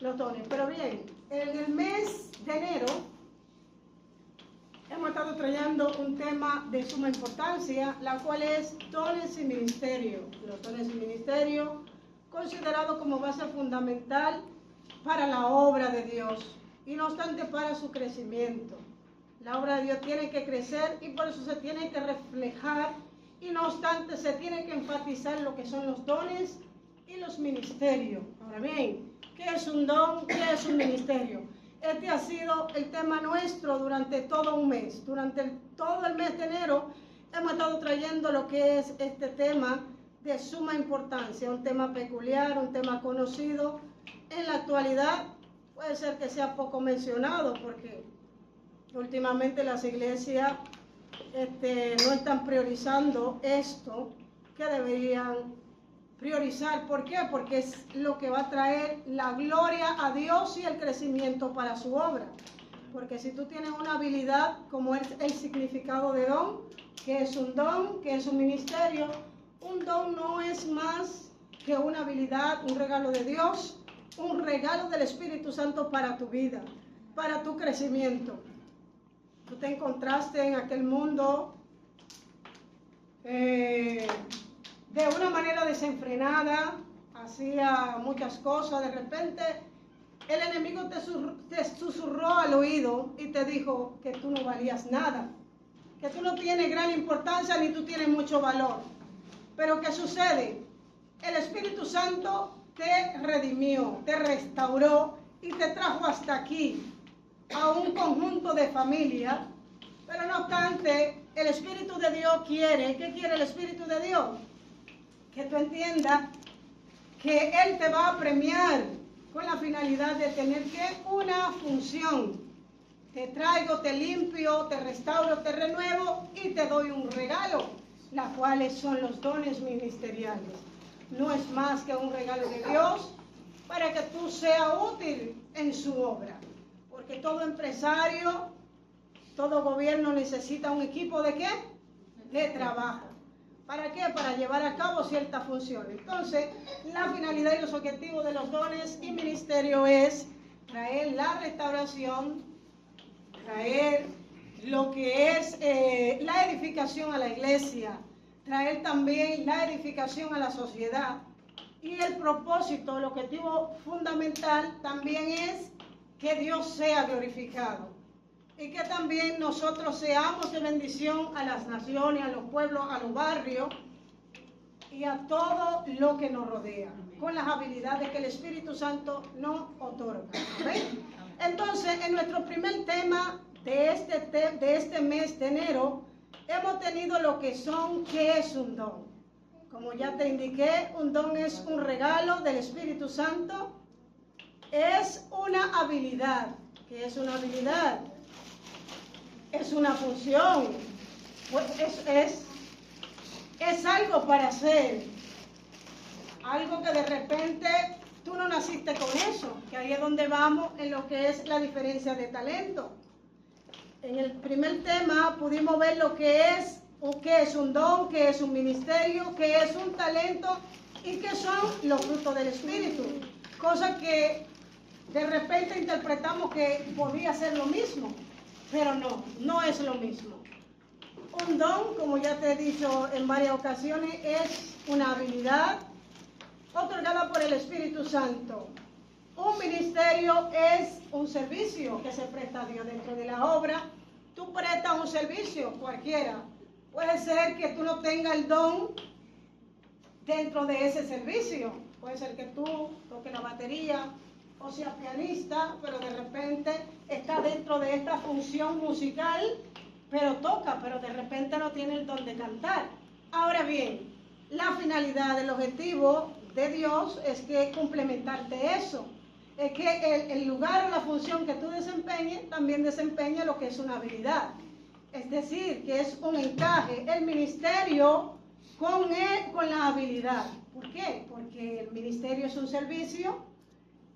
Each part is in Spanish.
los dones. Pero bien, en el mes de enero hemos estado trayendo un tema de suma importancia, la cual es dones y ministerio. Los dones y ministerio considerados como base fundamental para la obra de Dios y no obstante para su crecimiento. La obra de Dios tiene que crecer y por eso se tiene que reflejar y no obstante se tiene que enfatizar lo que son los dones y los ministerios. Ahora bien, ¿qué es un don? ¿Qué es un ministerio? Este ha sido el tema nuestro durante todo un mes. Durante todo el mes de enero hemos estado trayendo lo que es este tema de suma importancia, un tema peculiar, un tema conocido. En la actualidad puede ser que sea poco mencionado porque últimamente las iglesias no están priorizando esto que deberían priorizar. ¿Por qué? Porque es lo que va a traer la gloria a Dios y el crecimiento para su obra. Porque si tú tienes una habilidad, como es el significado de don, que es un don, que es un ministerio, un don no es más que una habilidad, un regalo de Dios, un regalo del Espíritu Santo para tu vida, para tu crecimiento. Tú te encontraste en aquel mundo de una manera desenfrenada, hacía muchas cosas, de repente el enemigo te susurró al oído y te dijo que tú no valías nada, que tú no tienes gran importancia ni tú tienes mucho valor. Pero ¿qué sucede? El Espíritu Santo te redimió, te restauró y te trajo hasta aquí, a un conjunto de familia. Pero no obstante, el Espíritu de Dios quiere, ¿qué quiere el Espíritu de Dios? Que tú entiendas que Él te va a premiar con la finalidad de tener una función. Te traigo, te limpio, te restauro, te renuevo y te doy un regalo, las cuales son los dones ministeriales. No es más que un regalo de Dios para que tú seas útil en su obra. Porque todo empresario, todo gobierno necesita un equipo ¿de qué? De trabajo. ¿Para qué? Para llevar a cabo cierta función. Entonces, la finalidad y los objetivos de los dones y ministerio es traer la restauración, traer lo que es la edificación a la iglesia, traer también la edificación a la sociedad. Y el propósito, el objetivo fundamental también es que Dios sea glorificado y que también nosotros seamos de bendición a las naciones, a los pueblos, a los barrios y a todo lo que nos rodea, con las habilidades que el Espíritu Santo nos otorga. ¿Ven? Entonces, en nuestro primer tema de este mes de enero, hemos tenido lo que son, ¿qué es un don? Como ya te indiqué, un don es un regalo del Espíritu Santo, es una habilidad. ¿Qué es una habilidad? Es una función, pues es algo para hacer, algo que de repente tú no naciste con eso, que ahí es donde vamos en lo que es la diferencia de talento. En el primer tema pudimos ver lo que es, qué es un don, qué es un ministerio, qué es un talento y qué son los frutos del Espíritu, cosas que de repente interpretamos que podría ser lo mismo. Pero no es lo mismo. Un don, como ya te he dicho en varias ocasiones, es una habilidad otorgada por el Espíritu Santo. Un ministerio es un servicio que se presta a Dios dentro de la obra. Tú prestas un servicio, cualquiera. Puede ser que tú no tengas el don dentro de ese servicio. Puede ser que tú toques la batería, o sea pianista, pero de repente está dentro de esta función musical, pero toca, pero de repente no tiene el don de cantar. Ahora bien, la finalidad, el objetivo de Dios es que complementarte eso, es que el lugar o la función que tú desempeñes también desempeñe lo que es una habilidad. Es decir, que es un encaje, el ministerio con la habilidad. ¿Por qué? Porque el ministerio es un servicio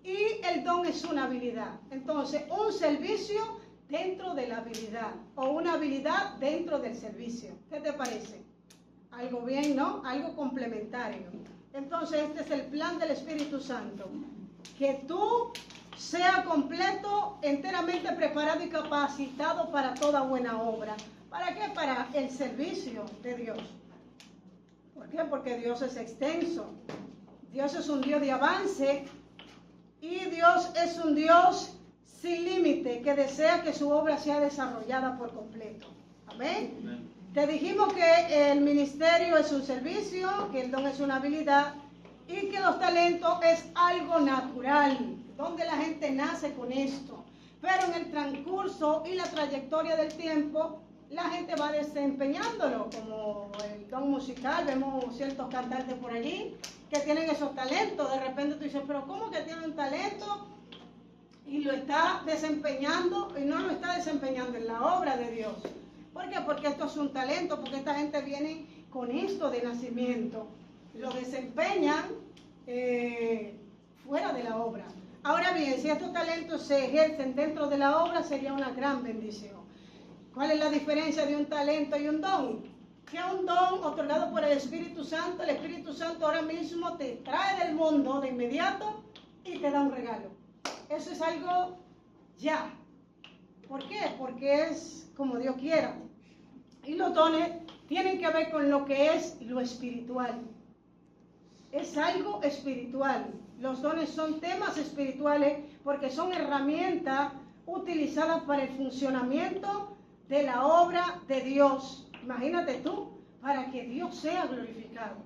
y el don es una habilidad. Entonces, un servicio dentro de la habilidad o una habilidad dentro del servicio. ¿Qué te parece? Algo bien, ¿no? Algo complementario. Entonces, este es el plan del Espíritu Santo. Que tú sea completo, enteramente preparado y capacitado para toda buena obra. ¿Para qué? Para el servicio de Dios. ¿Por qué? Porque Dios es extenso. Dios es un Dios de avance y Dios es un Dios sin límite que desea que su obra sea desarrollada por completo. Amén. Amén. Te dijimos que el ministerio es un servicio, que el don es una habilidad y que los talentos es algo natural, donde la gente nace con esto. Pero en el transcurso y la trayectoria del tiempo, la gente va desempeñándolo, como el don musical. Vemos ciertos cantantes por allí que tienen esos talentos. De repente tú dices, pero ¿cómo que tiene un talento? Y lo está desempeñando, y no lo está desempeñando en la obra de Dios. ¿Por qué? Porque esto es un talento, porque esta gente viene con esto de nacimiento. Lo desempeñan fuera de la obra. Ahora bien, si estos talentos se ejercen dentro de la obra, sería una gran bendición. ¿Cuál es la diferencia de un talento y un don? Que un don otorgado por el Espíritu Santo ahora mismo te trae del mundo de inmediato y te da un regalo. Eso es algo ya. ¿Por qué? Porque es como Dios quiera. Y los dones tienen que ver con lo que es lo espiritual. Es algo espiritual. Los dones son temas espirituales porque son herramientas utilizadas para el funcionamiento de la obra de Dios. Imagínate tú, para que Dios sea glorificado.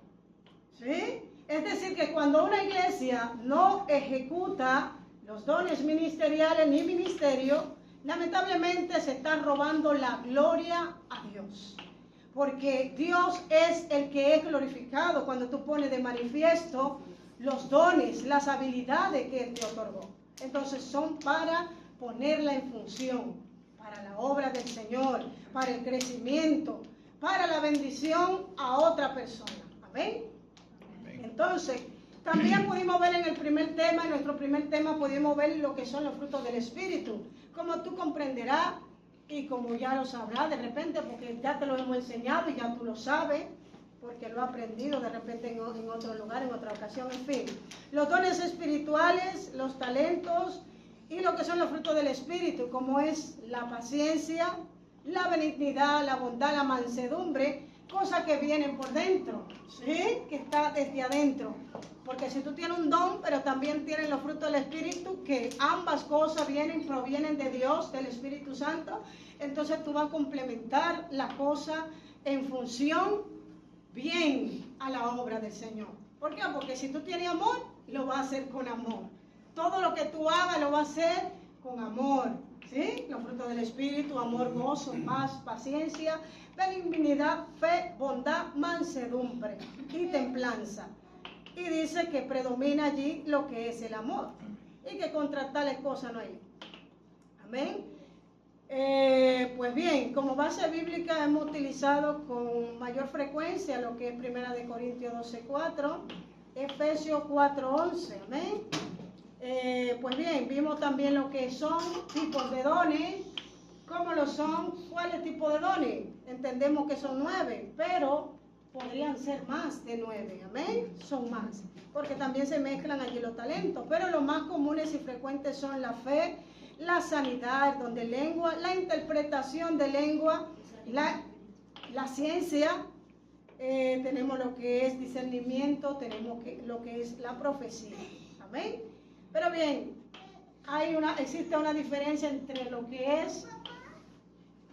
¿Sí? Es decir, que cuando una iglesia no ejecuta los dones ministeriales ni ministerio, lamentablemente se está robando la gloria a Dios. Porque Dios es el que es glorificado cuando tú pones de manifiesto los dones, las habilidades que Él te otorgó. Entonces son para ponerla en función, para la obra del Señor, para el crecimiento, para la bendición a otra persona. Amén. Entonces, también pudimos ver en el primer tema, en nuestro primer tema pudimos ver lo que son los frutos del Espíritu. Como tú comprenderás y como ya lo sabrás de repente, porque ya te lo hemos enseñado y ya tú lo sabes, porque lo has aprendido de repente en otro lugar, en otra ocasión, en fin. Los dones espirituales, los talentos y lo que son los frutos del Espíritu, como es la paciencia, la benignidad, la bondad, la mansedumbre, cosas que vienen por dentro, ¿sí? Que está desde adentro. Porque si tú tienes un don, pero también tienes los frutos del Espíritu, que ambas cosas provienen de Dios, del Espíritu Santo, entonces tú vas a complementar la cosa en función bien a la obra del Señor. ¿Por qué? Porque si tú tienes amor, lo vas a hacer con amor. Todo lo que tú hagas lo vas a hacer con amor. ¿Sí? Los frutos del Espíritu: amor, gozo, paz, paciencia, benignidad, fe, bondad, mansedumbre y templanza. Y dice que predomina allí lo que es el amor y que contra tales cosas no hay. Amén. Pues bien, como base bíblica hemos utilizado con mayor frecuencia lo que es 1 Corintios 12:4, Efesios 4:11. Amén. Pues bien, vimos también lo que son tipos de dones. ¿Cómo lo son? ¿Cuáles tipos de dones? Entendemos que son 9, pero podrían ser más de 9, amén. Son más, porque también se mezclan allí los talentos, pero los más comunes y frecuentes son la fe, la sanidad, el don de lengua, la interpretación de lengua, la ciencia, tenemos lo que es discernimiento, tenemos lo que es la profecía, amén. Pero bien, existe una diferencia entre lo que es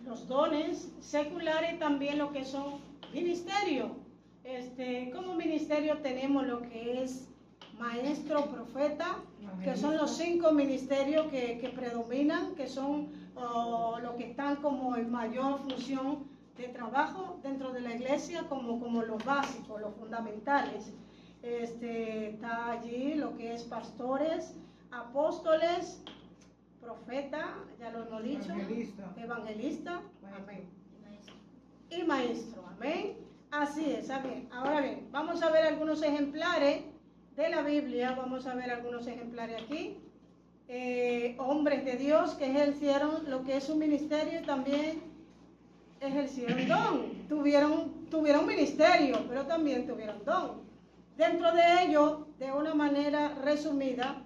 los dones seculares y también lo que son ministerios. Como ministerio tenemos lo que es maestro, profeta, que son los 5 ministerios que predominan, que son los que están como en mayor función de trabajo dentro de la iglesia, como los básicos, los fundamentales. Está allí lo que es pastores, apóstoles, profeta, ya lo hemos dicho, evangelista, amén, y maestro, amén. Así es, amén. Ahora bien, vamos a ver algunos ejemplares de la Biblia, vamos a ver algunos ejemplares aquí. Hombres de Dios que ejercieron lo que es un ministerio y también ejercieron don. Tuvieron ministerio, pero también tuvieron don. Dentro de ello, de una manera resumida,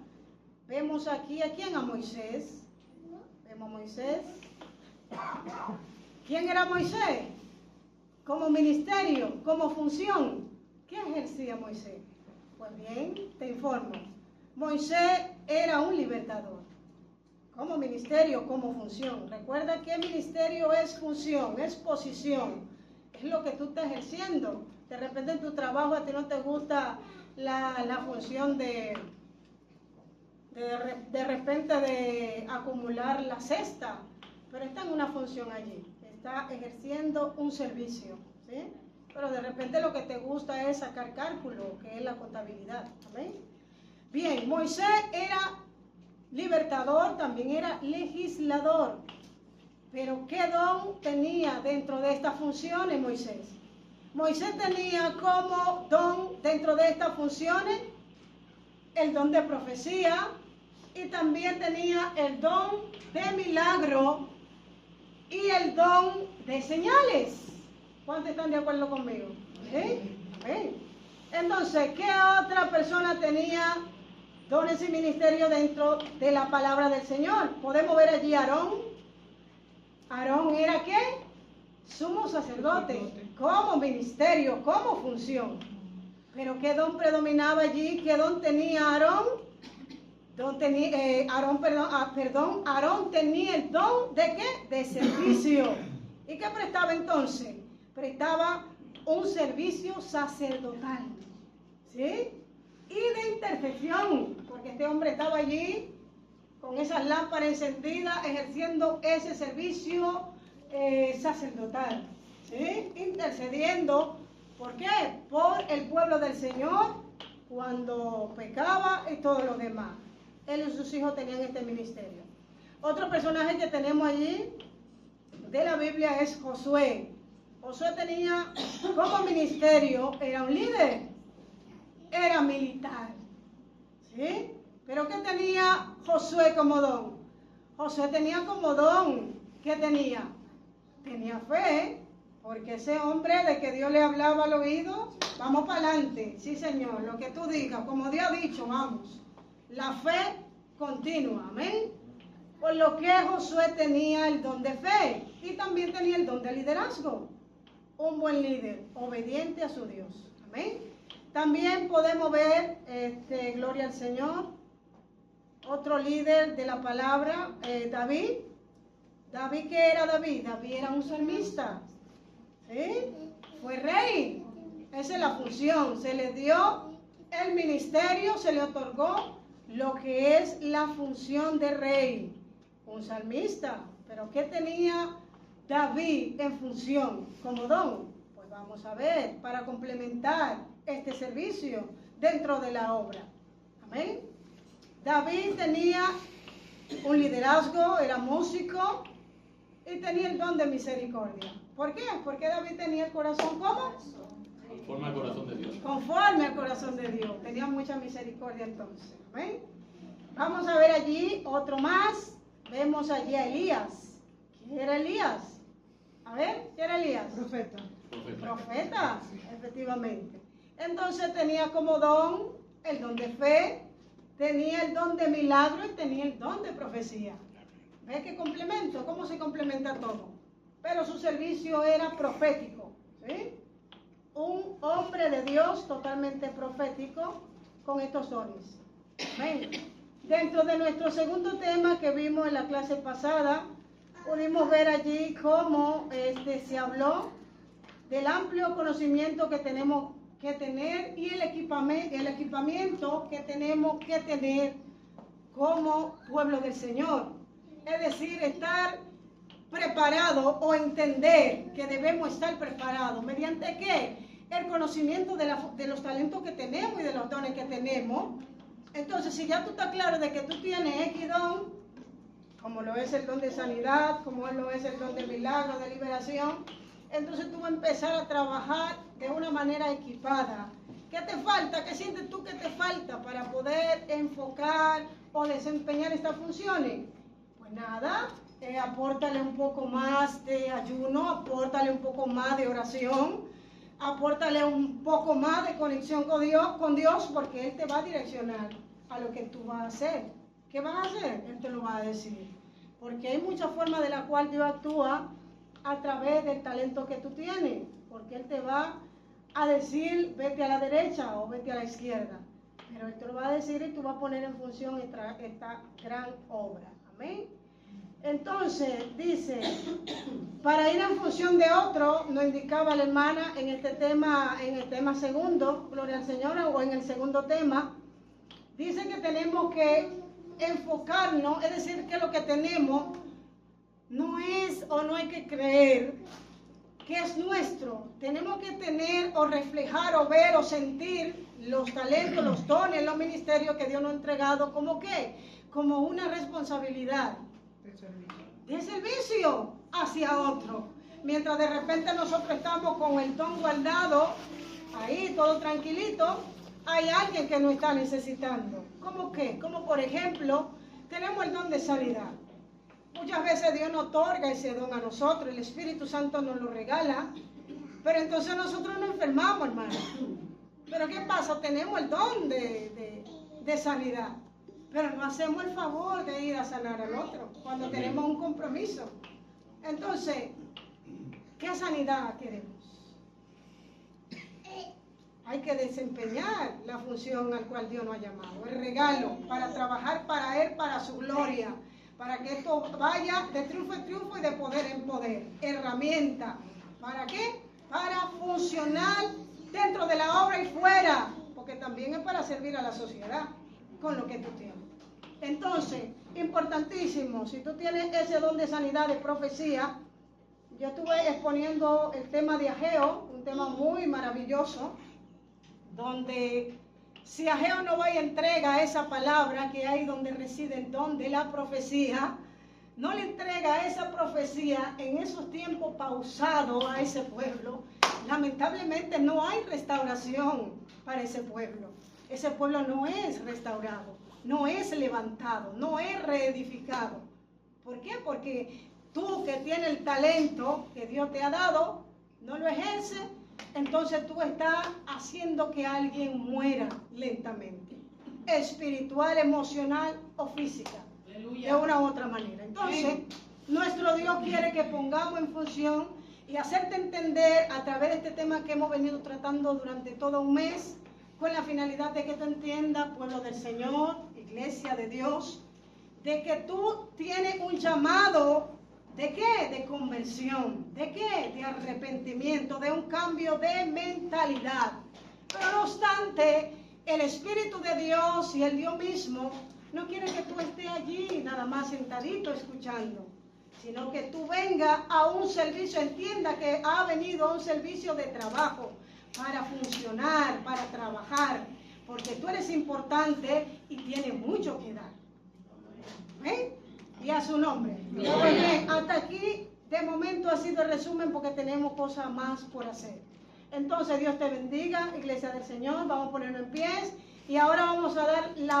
Vemos aquí a quién, a Moisés. Vemos a Moisés. ¿Quién era Moisés? Como ministerio, como función. ¿Qué ejercía Moisés? Pues bien, te informo. Moisés era un libertador. Como ministerio, como función. Recuerda que ministerio es función, es posición. Es lo que tú estás ejerciendo. De repente en tu trabajo a ti no te gusta la función de repente de acumular la cesta, pero está en una función allí. Está ejerciendo un servicio, ¿sí? Pero de repente lo que te gusta es sacar cálculo, que es la contabilidad. ¿Amén? Bien, Moisés era libertador, también era legislador. Pero ¿qué don tenía dentro de estas funciones Moisés? Moisés tenía como don dentro de estas funciones el don de profecía y también tenía el don de milagro y el don de señales. ¿Cuántos están de acuerdo conmigo? ¿Sí? ¿Sí? Entonces, ¿qué otra persona tenía dones y ministerio dentro de la palabra del Señor? Podemos ver allí a Aarón. Aarón era ¿qué? Sumo sacerdote, como ministerio, como función. Pero ¿qué don predominaba allí? ¿Qué don tenía Aarón? Aarón tenía el don ¿de qué? De servicio. ¿Y qué prestaba entonces? Prestaba un servicio sacerdotal, ¿sí? Y de intercesión, porque este hombre estaba allí con esas lámparas encendidas, ejerciendo ese servicio sacerdotal, ¿sí? Intercediendo, ¿por qué? Por el pueblo del Señor, cuando pecaba y todo lo demás. Él y sus hijos tenían este ministerio. Otro personaje que tenemos allí de la Biblia es Josué. Josué tenía como ministerio, era un líder, era militar, ¿sí? Pero ¿qué tenía Josué como don? Josué tenía como don, ¿qué tenía? Tenía fe, porque ese hombre de que Dios le hablaba al oído, vamos para adelante, sí Señor, lo que tú digas, como Dios ha dicho, vamos. La fe continua, amén. Por lo que Josué tenía el don de fe y también tenía el don de liderazgo. Un buen líder, obediente a su Dios, amén. También podemos ver, gloria al Señor, otro líder de la palabra, David. ¿David qué era David? David era un salmista, ¿sí? Fue rey, esa es la función, se le dio el ministerio, se le otorgó lo que es la función de rey, un salmista. Pero ¿qué tenía David en función como don? Pues vamos a ver, para complementar este servicio dentro de la obra. Amén. David tenía un liderazgo, era músico y tenía el don de misericordia. ¿Por qué? Porque David tenía el corazón ¿cómo? Conforme al corazón de Dios. Conforme al corazón de Dios. Tenía mucha misericordia entonces. ¿Amén? Vamos a ver allí otro más. Vemos allí a Elías. ¿Quién era Elías? A ver, ¿quién era Elías? Profeta. Profeta, efectivamente. Entonces tenía como don el don de fe, tenía el don de milagro y tenía el don de profecía. ¿Ves qué complemento? ¿Cómo se complementa todo? Pero su servicio era profético, ¿sí? Un hombre de Dios totalmente profético con estos dones. Amén. Dentro de nuestro segundo tema que vimos en la clase pasada, pudimos ver allí cómo se habló del amplio conocimiento que tenemos que tener y el equipamiento que tenemos que tener como pueblo del Señor. Es decir, estar preparado o entender que debemos estar preparados. ¿Mediante qué? El conocimiento de los talentos que tenemos y de los dones que tenemos. Entonces, si ya tú estás claro de que tú tienes X don, como lo es el don de sanidad, como lo es el don de milagro, de liberación, entonces tú vas a empezar a trabajar de una manera equipada. ¿Qué te falta? ¿Qué sientes tú que te falta para poder enfocar o desempeñar estas funciones? Pues nada, apórtale un poco más de ayuno, apórtale un poco más de oración, apórtale un poco más de conexión con Dios, porque Él te va a direccionar a lo que tú vas a hacer. ¿qué vas a hacer? Él te lo va a decir. Porque hay muchas formas de las cuales Dios actúa a través del talento que tú tienes. Porque Él te va a decir, vete a la derecha o vete a la izquierda. Pero Él te lo va a decir y tú vas a poner en función esta gran obra. Amén. Entonces, dice, para ir en función de otro, nos indicaba la hermana en el tema segundo, gloria al Señor, o en el segundo tema, dice que tenemos que enfocarnos, es decir, que lo que tenemos no es o no hay que creer que es nuestro. Tenemos que tener o reflejar o ver o sentir los talentos, los dones, los ministerios que Dios nos ha entregado, ¿como qué? Como una responsabilidad de servicio hacia otro. Mientras de repente nosotros estamos con el don guardado, ahí todo tranquilito, hay alguien que nos está necesitando. ¿Cómo qué? Como por ejemplo, tenemos el don de sanidad. Muchas veces Dios nos otorga ese don a nosotros, el Espíritu Santo nos lo regala, pero entonces nosotros nos enfermamos, hermano. Pero ¿qué pasa? Tenemos el don de sanidad, pero no hacemos el favor de ir a sanar al otro cuando tenemos un compromiso. Entonces, ¿qué sanidad queremos? Hay que desempeñar la función al cual Dios nos ha llamado, el regalo, para trabajar para Él, para su gloria, para que esto vaya de triunfo en triunfo y de poder en poder. Herramienta, ¿para qué? Para funcionar dentro de la obra y fuera, porque también es para servir a la sociedad con lo que tú tienes. Entonces, importantísimo, si tú tienes ese don de sanidad, de profecía, yo estuve exponiendo el tema de Ageo, un tema muy maravilloso, donde si Ageo no va y entrega esa palabra que hay donde reside el don de la profecía, no le entrega esa profecía en esos tiempos pausados a ese pueblo, lamentablemente no hay restauración para ese pueblo. Ese pueblo no es restaurado, no es levantado, no es reedificado. ¿Por qué? Porque tú que tienes el talento que Dios te ha dado, no lo ejerces, entonces tú estás haciendo que alguien muera lentamente, espiritual, emocional o física, de una u otra manera. Entonces, nuestro Dios quiere que pongamos en función y hacerte entender a través de este tema que hemos venido tratando durante todo un mes, con la finalidad de que tú entiendas, pueblo del Señor, iglesia de Dios, de que tú tienes un llamado. ¿De qué? De conversión. ¿De qué? De arrepentimiento, de un cambio de mentalidad. Pero no obstante, el Espíritu de Dios y el Dios mismo no quiere que tú estés allí nada más sentadito escuchando, sino que tú vengas a un servicio, entienda que ha venido a un servicio de trabajo, para funcionar, para trabajar, porque tú eres importante y tienes mucho que dar. ¿Eh? Y a su nombre. Bien, hasta aquí de momento ha sido el resumen porque tenemos cosas más por hacer. Entonces Dios te bendiga, iglesia del Señor, vamos a ponernos en pie y ahora vamos a dar la